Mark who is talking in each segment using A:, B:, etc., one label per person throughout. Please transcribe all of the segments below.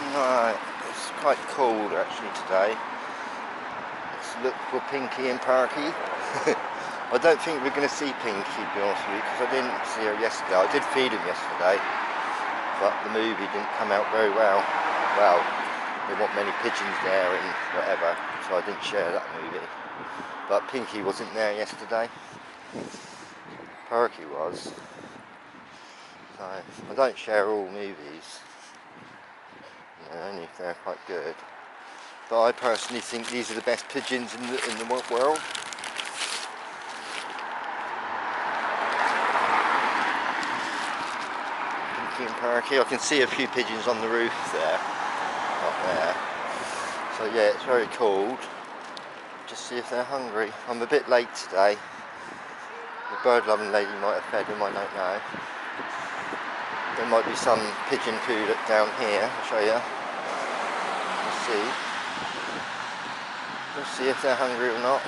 A: Right, it's quite cold actually today. Let's look for Pinky and Parky. I don't think we're going to see Pinky, to be honest with you, because I didn't see her yesterday. I did feed him yesterday, but the movie didn't come out very well. Well, there weren't many pigeons there and whatever, so I didn't share that movie. But Pinky wasn't there yesterday. Parky was. So I don't share all movies, only if they're quite good. But I personally think these are the best pigeons in the world. Pinky and Parky. I can see a few pigeons on the roof there, up there. So yeah, it's very cold. Just see if they're hungry. I'm a bit late today. The bird loving lady might have fed them, I don't know. There might be some pigeon food down here, I'll show you. We'll see. We'll see if they're hungry or not.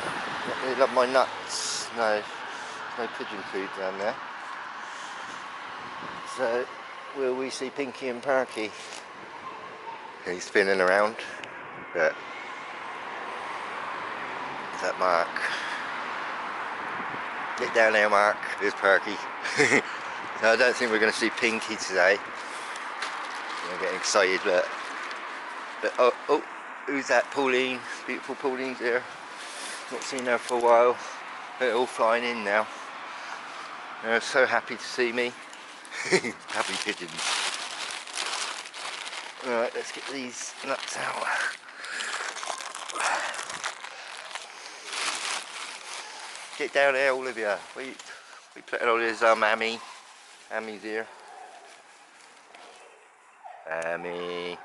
A: They love my nuts. No, no pigeon food down there. So, will we see Pinky and Parky? He's spinning around. But is that Mark? Get down there, Mark. There's Parky. No, I don't think we're going to see Pinky today. I'm getting excited, but oh, who's that? Pauline. Beautiful Pauline's here. Not seen her for a while. They're all flying in now. They're so happy to see me. Happy pigeons. Alright, let's get these nuts out. Get down there, all of you. We put it on his Amy. Amy's here. Amy,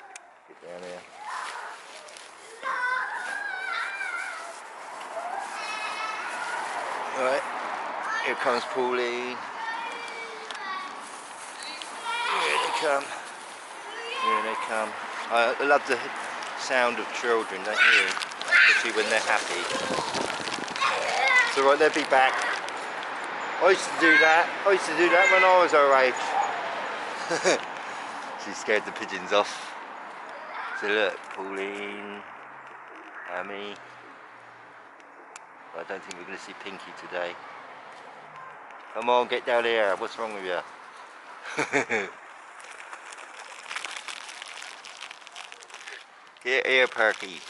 A: get down there. Alright, here comes Pauline. Here they come. Here they come. I love the sound of children, don't you? Especially when they're happy. It's alright, they'll be back. I used to do that. I used to do that when I was her age. She scared the pigeons off. So look, Pauline, Amy. I don't think we're going to see Pinky today. Come on, get down here. What's wrong with you? Get here, Parky.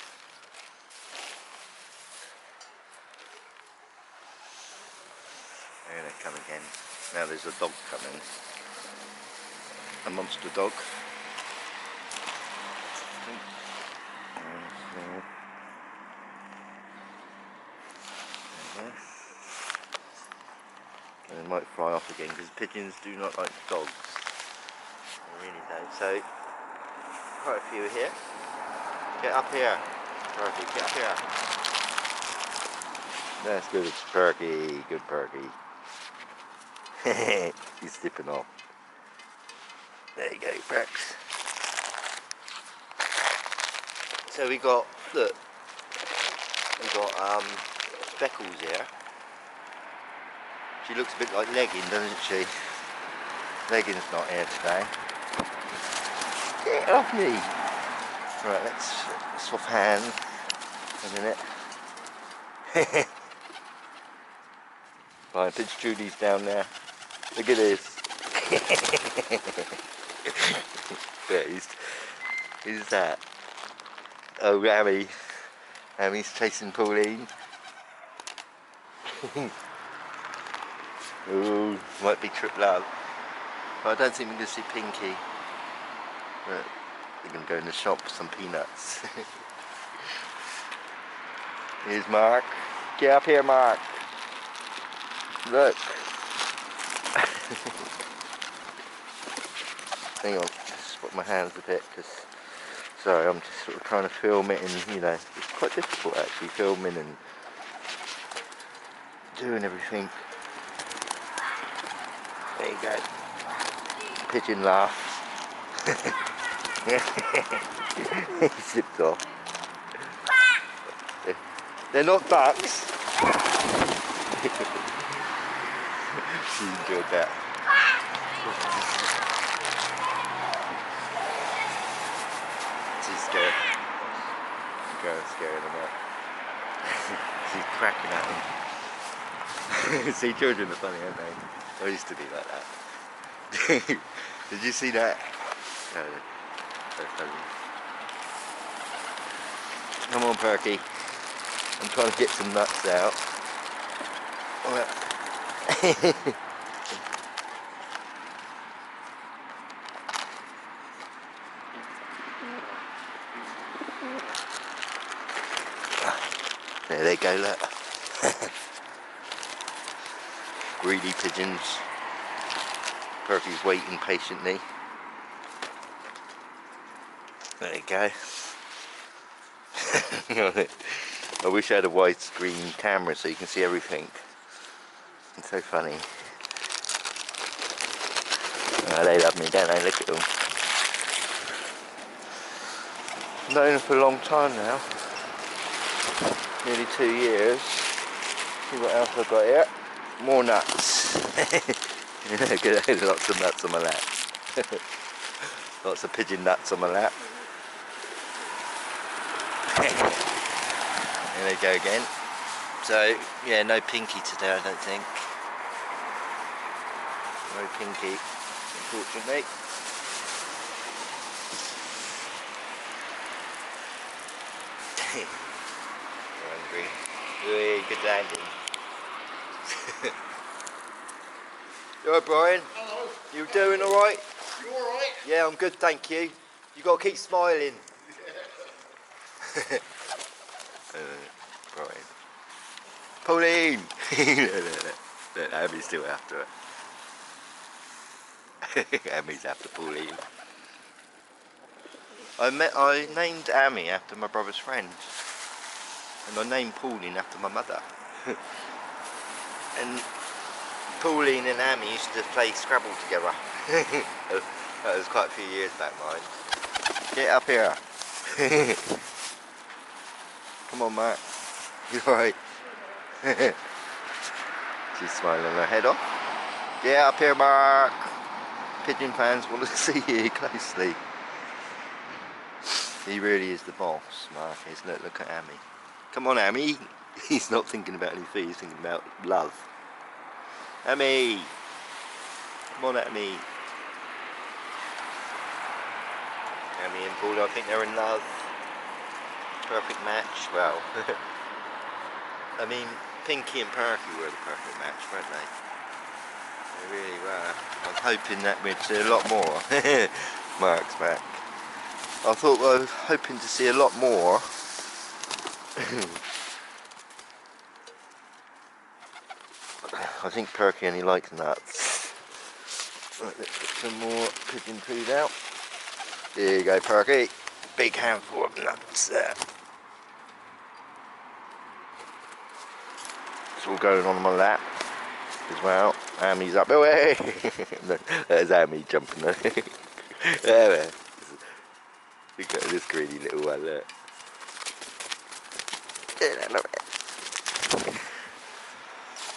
A: There they come again. Now there's a dog coming. A monster dog. And it might fly off again because pigeons do not like dogs. They really don't. So, quite a few here. Get up here. Parky, get up here. That's good, it's Parky. Good Parky. He's slipping off. There you go, Parks. So we got, look, we got Speckles here. She looks a bit like Legging, doesn't she? Legging's not here today. Get off me! Right, let's swap hands a minute. Right, pitch Judy's down there. Look at this. Who's that? Oh, Amy. Amy's chasing Pauline. Ooh, might be trip love. But I don't think we're going to see Pinky. But we're going to go in the shop for some peanuts. Here's Mark. Get up here, Mark. Look. Hang on, just put my hands a bit because, sorry, I'm just sort of trying to film it, and you know, it's quite difficult actually filming and doing everything. There you go. Pigeon laugh. He slipped off. They're not ducks. She enjoyed that. She's scared. The girl's scaring him up. She's cracking at him. See, children are funny, aren't they? I used to be like that. Did you see that? No, they're funny. Come on, Perky. I'm trying to get some nuts out. There they go, look. Greedy pigeons. Perky's waiting patiently. There you go. I wish I had a widescreen camera so you can see everything. It's so funny. Oh, they love me, don't they? Look at them. I've known them for a long time now. Nearly 2 years. See what else I've got here. More nuts. Lots of nuts on my lap. Lots of pigeon nuts on my lap. There they go again. So, yeah, no Pinky today, I don't think. No Pinky, unfortunately. We're hungry. Hey, good landing. You alright, Brian?
B: Hello.
A: You doing alright?
B: You alright?
A: Yeah, I'm good, thank you. You got to keep smiling. Brian. Pauline! Look, Emmy's still after her. Emmy's after Pauline. I named Amy after my brother's friend. And I named Pauline after my mother. And Pauline and Amy used to play Scrabble together. That was quite a few years back, mine. Get up here. Come on, Mark. You alright? She's smiling her head off. Get up here, Mark. Pigeon fans want to see you closely. He really is the boss, Mark, isn't it? Look at Amy. Come on, Amy. He's not thinking about any food, he's thinking about love. Amy! Come on, Amy. Amy and Paul, I think they're in love. Perfect match. Well, I mean, Pinky and Perky were the perfect match, weren't they? They really were. I was hoping that we'd see a lot more. Mark's back. I was hoping to see a lot more. I think Perky only likes nuts. Right, let's get some more pigeon food out. There you go, Perky. Big handful of nuts there. It's all going on my lap as well. Amy's up away. There's Amy jumping there. There. Look at this greedy little one there.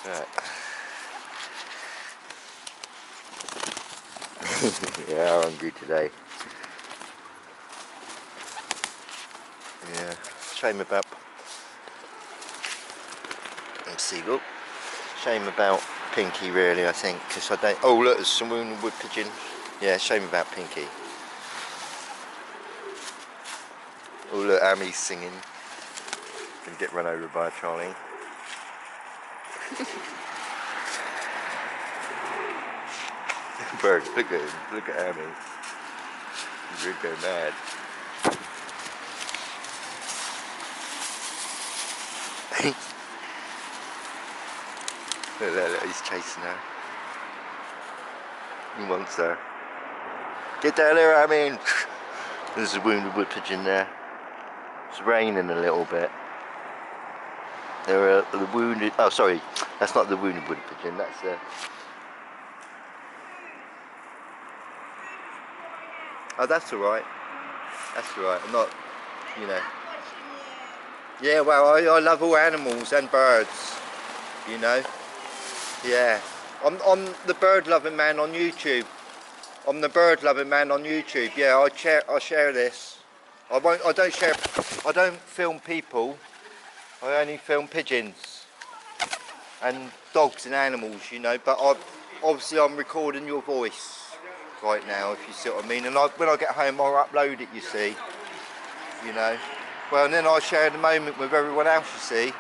A: Right. Yeah, I'm hungry today. Yeah, shame about. Let's see, look. Shame about Pinky, really. I think, because I don't. Oh, look, there's some wounded wood pigeon. Yeah, shame about Pinky. Oh, look, Amy's singing. Gonna get run over by a trolley. Bird, look at him, look at Amy. He's really going mad. Look, he's chasing her. He wants her. Get down there, Amy! There's a wounded wood pigeon there. It's raining a little bit. There are the wounded. Oh, sorry, that's not the wounded wood pigeon. That's the. Oh, that's all right. That's all right. I'm not, you know. Yeah, well, I love all animals and birds. You know. Yeah. I'm the bird loving man on YouTube. I'm the bird loving man on YouTube. Yeah, I share this. I don't share, I don't film people, I only film pigeons and dogs and animals, you know, but obviously I'm recording your voice right now, if you see what I mean, and when I get home I'll upload it, you see, you know. Well, and then I share the moment with everyone else, you see,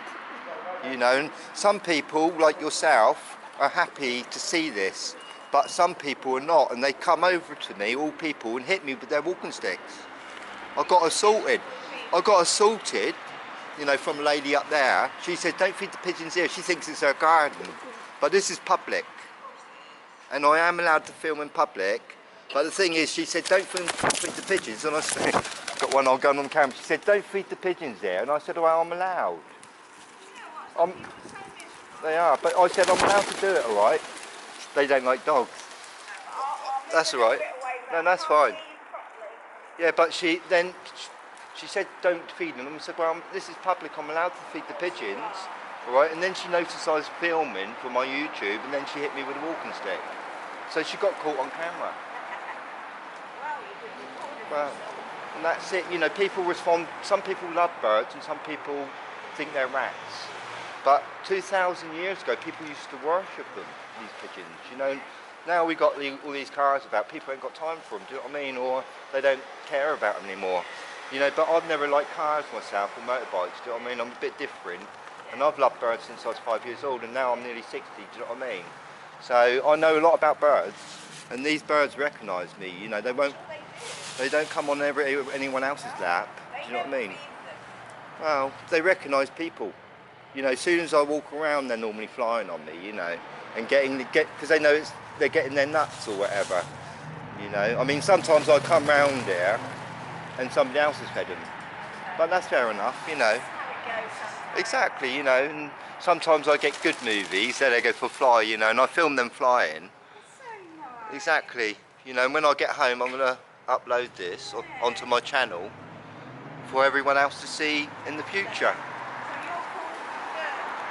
A: you know, and some people, like yourself, are happy to see this, but some people are not, and they come over to me, all people, and hit me with their walking sticks. I got assaulted, you know, from a lady up there. She said, don't feed the pigeons here, she thinks it's her garden, but this is public, and I am allowed to film in public, but the thing is, she said, don't feed the pigeons, and I said, got one eye gun on camera, she said, don't feed the pigeons there, and I said, well, I'm allowed. They are, but I said, I'm allowed to do it, alright? They don't like dogs. That's alright. No, that's fine. Yeah, but she said, don't feed them. I said, well, this is public, I'm allowed to feed the pigeons, alright? And then she noticed I was filming for my YouTube, and then she hit me with a walking stick. So she got caught on camera. Well, and that's it, you know, people respond, some people love birds, and some people think they're rats. But 2,000 years ago, people used to worship them, these pigeons, you know. Now we got all these cars about, people ain't got time for them, do you know what I mean? Or they don't care about them anymore. You know, but I've never liked cars myself, or motorbikes, do you know what I mean? I'm a bit different. And I've loved birds since I was 5 years old, and now I'm nearly 60, do you know what I mean? So I know a lot about birds, and these birds recognise me, you know, they don't come on anyone else's lap, do you know what I mean? Well, they recognise people. You know, as soon as I walk around, they're normally flying on me, you know, and because they know they're getting their nuts or whatever, you know. I mean, sometimes I come round here and somebody else has fed them, but that's fair enough, you know. Exactly, you know, and sometimes I get good movies, there they go for fly, you know, and I film them flying. Exactly, you know, and when I get home, I'm going to upload this onto my channel for everyone else to see in the future.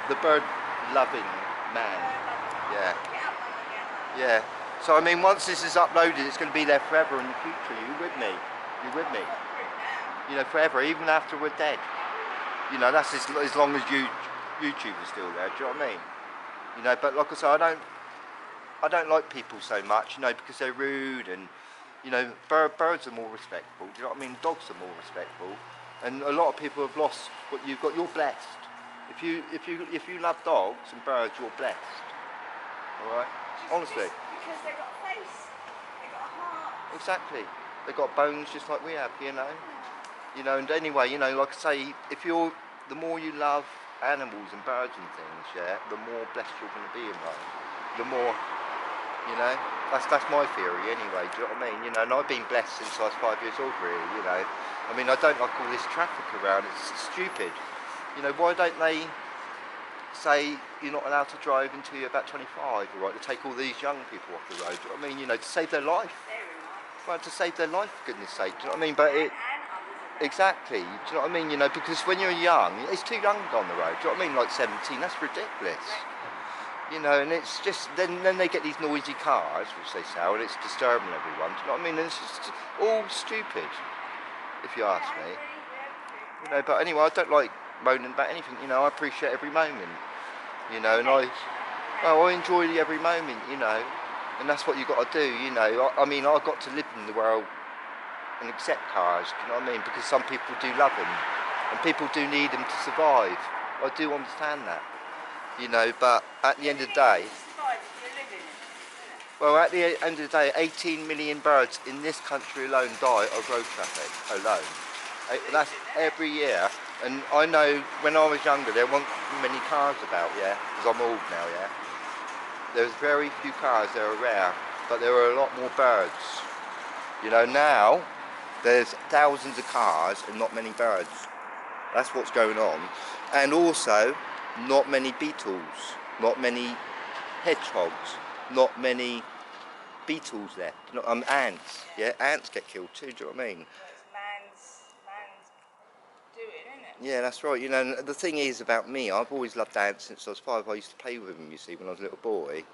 A: The bird-loving man, yeah, yeah. So I mean, once this is uploaded, it's going to be there forever in the future. You with me? You with me? You know, forever, even after we're dead. You know, that's as long as YouTube is still there. Do you know what I mean? You know, but like I say, I don't like people so much, you know, because they're rude, and you know, birds are more respectful. Do you know what I mean? Dogs are more respectful, and a lot of people have lost what you've got. You're blessed. If you love dogs and birds, you're blessed. All right, honestly.
B: Because they've got a face, they've got a heart.
A: Exactly. They've got bones just like we have, you know. You know, and anyway, you know, like I say, the more you love animals and birds and things, yeah, the more blessed you're going to be in life. The more, you know, that's my theory anyway. Do you know what I mean? You know, and I've been blessed since I was 5 years old, really. You know, I mean, I don't like all this traffic around. It's stupid. You know, why don't they say you're not allowed to drive until you're about 25, all right, to take all these young people off the road? Do you know what I mean? You know, to save their life. Well, to save their life, for goodness sake, do you know what I mean? But exactly, do you know what I mean? You know, because when you're young, it's too young on the road, do you know what I mean? Like 17, that's ridiculous. You know, and it's just, then they get these noisy cars, which they sell, and it's disturbing everyone, do you know what I mean? And it's just all stupid, if you ask me. You know, but anyway, I don't like moaning about anything, you know. I appreciate every moment, you know, and I enjoy every moment, you know, and that's what you've got to do, you know. I mean, I've got to live in the world and accept cars, do you know what I mean, because some people do love them, and people do need them to survive. I do understand that, you know, but at the end of the day, well, at the end of the day, 18 million birds in this country alone die of road traffic alone. That's every year. And I know when I was younger, there weren't many cars about, yeah, because I'm old now, yeah. There's very few cars, they were rare, but there were a lot more birds. You know, now, there's thousands of cars and not many birds. That's what's going on. And also, not many beetles, not many hedgehogs, not many beetles left. Ants, yeah, ants get killed too, do you know what I mean? Yeah, that's right. You know, the thing is about me, I've always loved ants since I was 5. I used to play with them, you see, when I was a little boy.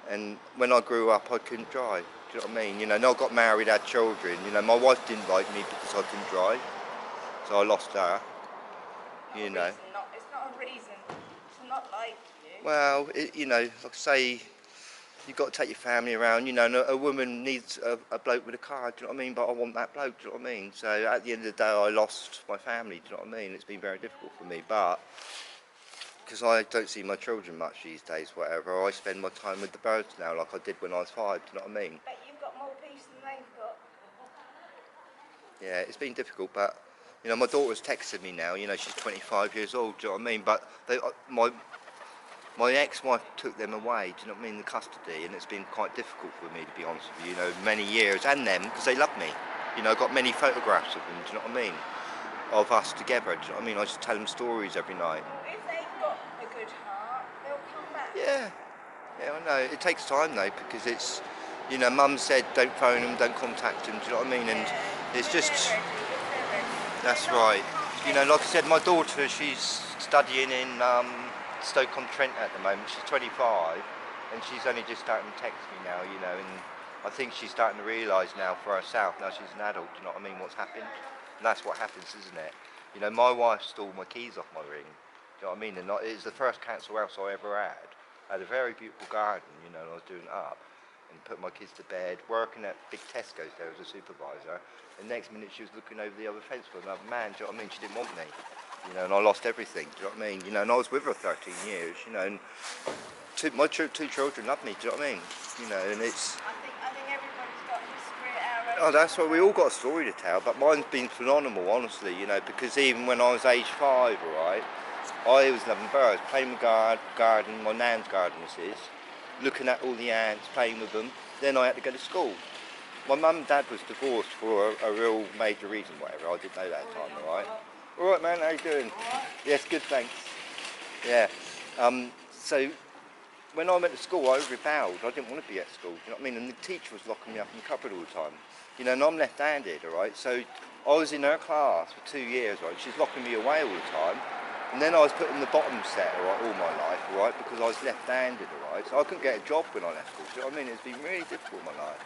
A: And when I grew up, I couldn't drive. Do you know what I mean? You know, and I got married, had children. You know, my wife didn't like me because I couldn't drive. so I lost her.
B: Not
A: You
B: a
A: know.
B: reason, it's not a reason to not like you.
A: Well, you know, like I say, you've got to take your family around. You know, and a woman needs a bloke with a car. Do you know what I mean? But I want that bloke. Do you know what I mean? So at the end of the day, I lost my family. Do you know what I mean? It's been very difficult for me, but because I don't see my children much these days, whatever, I spend my time with the birds now, like I did when I was 5. Do you know what I mean?
B: Bet you've got more peace than they've got.
A: Yeah, it's been difficult, but you know, my daughter's texted me now. You know, she's 25 years old. Do you know what I mean? But my ex-wife took them away. Do you know what I mean? The custody, and it's been quite difficult for me, to be honest with you. You know, many years, and them, because they love me. You know, I got many photographs of them. Do you know what I mean? Of us together. Do you know what I mean? I just tell them stories every night.
B: Well, if they've got a good heart, they'll come back.
A: Yeah, yeah, I know. It takes time though, because it's, you know, Mum said don't phone them, don't contact them. Do you know what I mean? And it's
B: If
A: just.
B: they're ready, if they're ready.
A: That's
B: They're not,
A: right.
B: can't
A: You know,
B: change
A: like I said, my daughter, she's studying in Stoke-on-Trent at the moment. She's 25, and she's only just starting to text me now, you know, and I think she's starting to realise now for herself, now she's an adult, do you know what I mean, what's happened? And that's what happens, isn't it? You know, my wife stole my keys off my ring, do you know what I mean? And it was the first council house I ever had. I had a very beautiful garden, you know, and I was doing it up and put my kids to bed, working at big Tesco's there as a supervisor. The next minute she was looking over the other fence for another man, do you know what I mean? She didn't want me, you know, and I lost everything, do you know what I mean? You know, and I was with her 13 years, you know, and my two children love me, do you know what I mean? You know, and it's...
B: I think everybody's got history at our age.
A: Oh, that's why we all got a story to tell, but mine's been phenomenal, honestly, you know, because even when I was age 5, alright, I was loving birds, playing with garden, my nan's garden this is, looking at all the ants, playing with them. Then I had to go to school. My mum and dad was divorced for a real major reason, whatever. I didn't know that at the time, alright? Alright, man, how you doing? Yes, good, thanks. Yeah. So when I went to school, I rebelled. I didn't want to be at school, do you know what I mean? And the teacher was locking me up in the cupboard all the time. You know, and I'm left-handed, alright? So I was in her class for 2 years, right? She's locking me away all the time. And then I was put in the bottom set, alright, all my life, alright, because I was left-handed, alright? So I couldn't get a job when I left school, do you know what I mean? It's been really difficult in my life.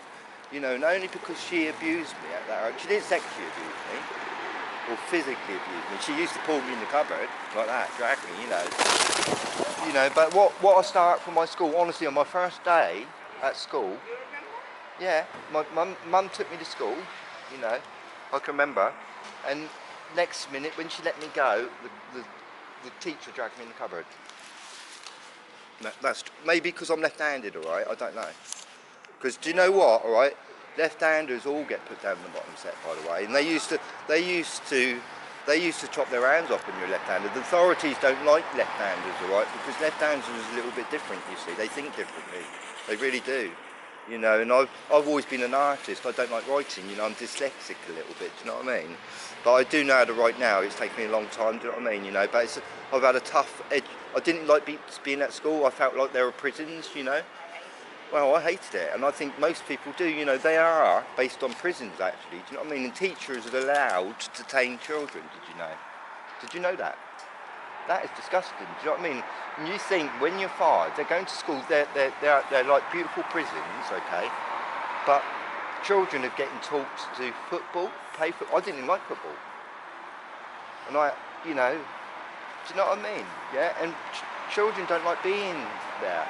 A: You know, not only because she abused me at that age, she didn't sexually abuse me, or physically abuse me. She used to pull me in the cupboard, like that, drag me, you know. You know, but what I started from my school, honestly, on my first day at school,
B: You remember?
A: yeah, my mum took me to school, you know, I can remember, and next minute when she let me go, the teacher dragged me in the cupboard. That's maybe because I'm left-handed, alright, I don't know. Because do you know what, alright, left-handers all get put down in the bottom set, by the way, and they used to chop their hands off when you're left-handed. The authorities don't like left-handers, alright, because left-handers is a little bit different, you see, they think differently, they really do. You know, and I've always been an artist. I don't like writing, you know, I'm dyslexic a little bit, do you know what I mean? But I do know how to write now. It's taken me a long time, do you know what I mean? You know, but I've had a tough edge. I didn't like being at school. I felt like there were prisons, you know. Well, I hated it, and I think most people do, you know, they are based on prisons, actually, do you know what I mean? And teachers are allowed to detain children, did you know? Did you know that? That is disgusting, do you know what I mean? And you think when you're 5, they're going to school, they're like beautiful prisons, okay? But children are getting taught to do football, play football. I didn't even like football. And you know, do you know what I mean? Yeah, and children don't like being there.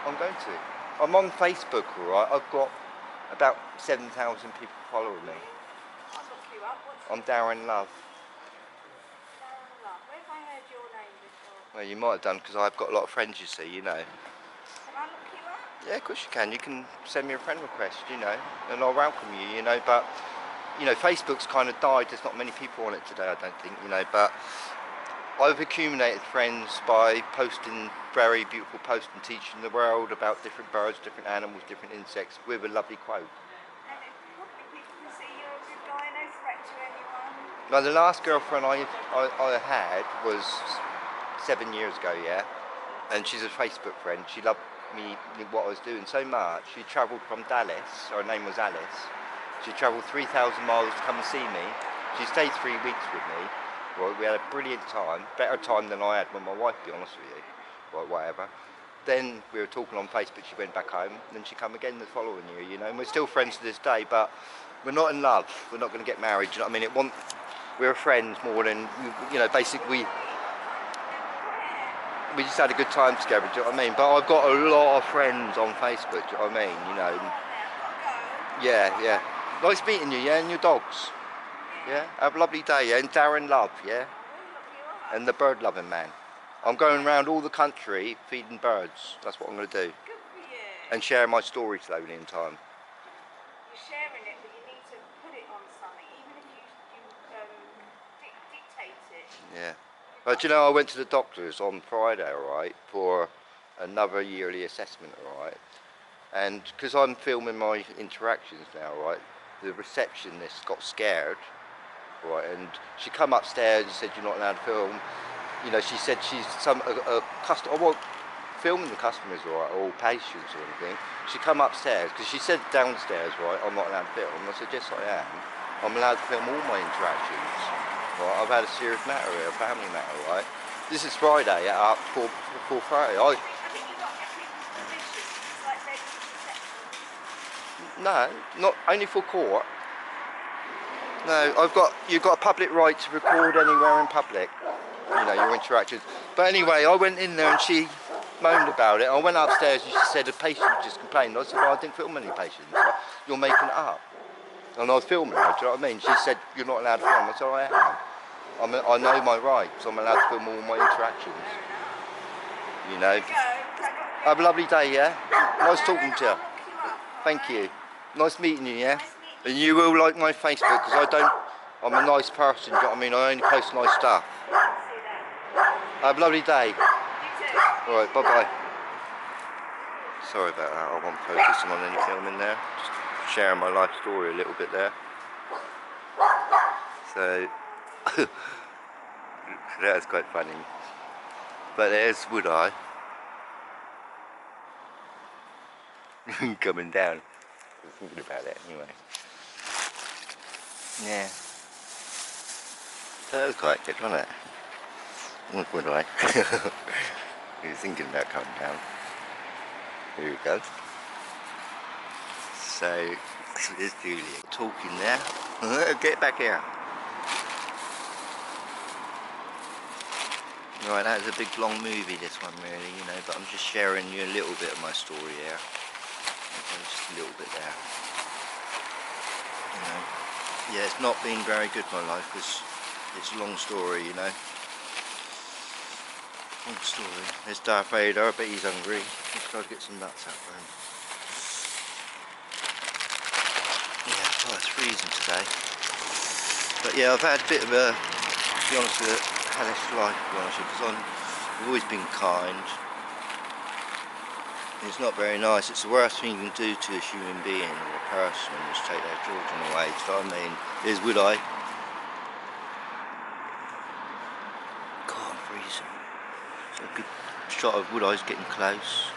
A: I'm going to. I'm on Facebook, alright? I've got about 7,000 people following me.
B: I'll look you up.
A: I'm Darren Love.
B: Darren Love. Where have I heard your name before?
A: Well, you might have done, because I've got a lot of friends, you see, you know.
B: Can I look you up?
A: Yeah, of course you can. You can send me a friend request, you know, and I'll welcome you, you know, but, you know, Facebook's kind of died. There's not many people on it today, I don't think, you know, but I've accumulated friends by posting very beautiful posts and teaching the world about different birds, different animals, different insects, with a lovely quote.
B: And probably people can see you're a good guy, no threat to anyone.
A: Now, the last girlfriend I had was 7 years ago, yeah, and she's a Facebook friend. She loved me, what I was doing so much. She travelled from Dallas, her name was Alice. She travelled 3,000 miles to come and see me. She stayed 3 weeks with me. Well, we had a brilliant time, better time than I had with my wife, to be honest with you, or whatever. then we were talking on Facebook, she went back home, then she come again the following year, you know, and we're still friends to this day, but we're not in love, we're not going to get married, do you know what I mean? We're friends more than, you know, basically we just had a good time together, do you know what I mean? But I've got a lot of friends on Facebook, do you know what I mean, you know? Yeah. Nice meeting you, yeah, and your dogs. Yeah, have a lovely day, yeah, and Darren Love, yeah? And the bird loving man. I'm going around all the country feeding birds. That's what I'm going to do.
B: Good for you.
A: And share my story slowly in time.
B: You're sharing it, but you need to put it on something, even if you dictate it.
A: Yeah. But you know, I went to the doctors on Friday, alright, for another yearly assessment, alright. And because I'm filming my interactions now, right, the receptionist got scared, right, and she come upstairs and said, you're not allowed to film. You know, she said she's a customer. I wasn't filming the customers, right, or patients or anything. She come upstairs because she said downstairs, right, I'm not allowed to film. And I said, yes, I am. I'm allowed to film all my interactions. Right, I've had a serious matter here, a family matter, right. This is Friday at 4:30.
B: I think you've got to get people's permission. It's like they're reception.
A: No, not only for court. No, you've got a public right to record anywhere in public. You know, your interactions. But anyway, I went in there and she moaned about it. I went upstairs and she said a patient just complained. I said, well, I didn't film any patients. You're making it up. And I was filming her, do you know what I mean? She said, you're not allowed to film. I said, I am. I know my rights. I'm allowed to film all my interactions. You know. Have a lovely day, yeah? Nice talking to you. Thank you. Nice meeting you, yeah? And you will like my Facebook because I'm a nice person, do you know what I mean? I only post nice stuff. Have a lovely day. Alright, bye bye. Sorry about that, I wasn't focusing on any filming there. Just sharing my life story a little bit there. So, that was quite funny. But there's Wood Eye. Coming down. I was thinking about it anyway. Yeah. So that was quite good, wasn't it? Look, Wood Eye. He was thinking about coming down. Here we go. So, there's Julia talking there. Get back here. Right, that was a big long movie, this one really, you know, but I'm just sharing you a little bit of my story here. Okay, just a little bit there. You know, yeah, it's not been very good, my life, because it's a long story, you know. Long story. There's Darth Vader, I bet he's hungry. Let's try to get some nuts out for him. Yeah, oh, it's freezing today. But yeah, I've had a bit of a, to be honest with you, hellish life, to be honest with you, because I've always been kind. It's not very nice. It's the worst thing you can do to a human being or a person is take their children away. Do you know what I mean? Here's Wood Eye. God, I'm freezing. So a good shot of Wood Eye's getting close.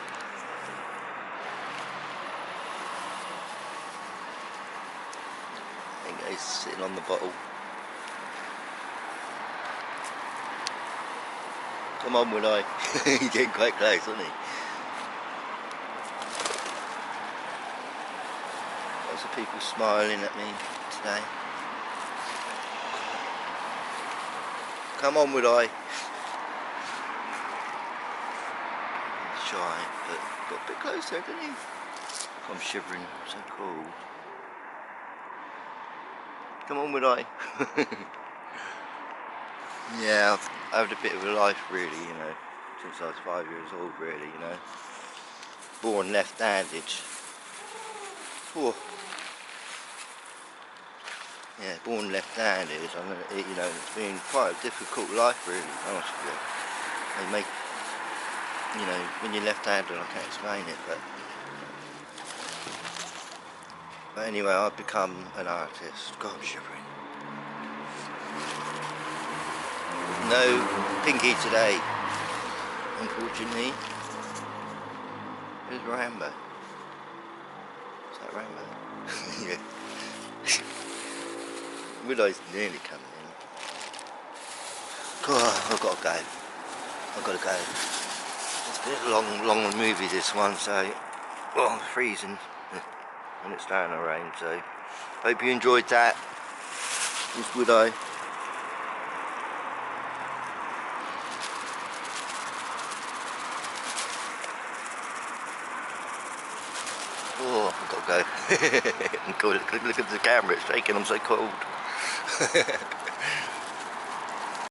A: I think he's sitting on the bottle. Come on, Wood Eye. He's getting quite close, isn't he? Lots of people smiling at me today. Come on, Wood Eye. He's shy, but got a bit closer, didn't he? I'm shivering, so cold. Come on, Wood Eye. Yeah, I've had a bit of a life really, you know, since I was 5 years old really, you know. Born left-handed. Oh. Yeah, born left-handed, you know, it's been quite a difficult life really, honestly. They make, you know, when you're left-handed, I can't explain it, but anyway, I've become an artist. God, I'm shivering. No Pinky today, unfortunately. Where's Rambo? Is that Rambo? Yeah. Wood Eye's nearly coming in. God, I've got to go. I've got to go. It's a long movie this one, so well, I'm freezing and it's starting to rain. So hope you enjoyed that. This would I. Oh, I've got to go. Look at the camera, it's shaking, I'm so cold.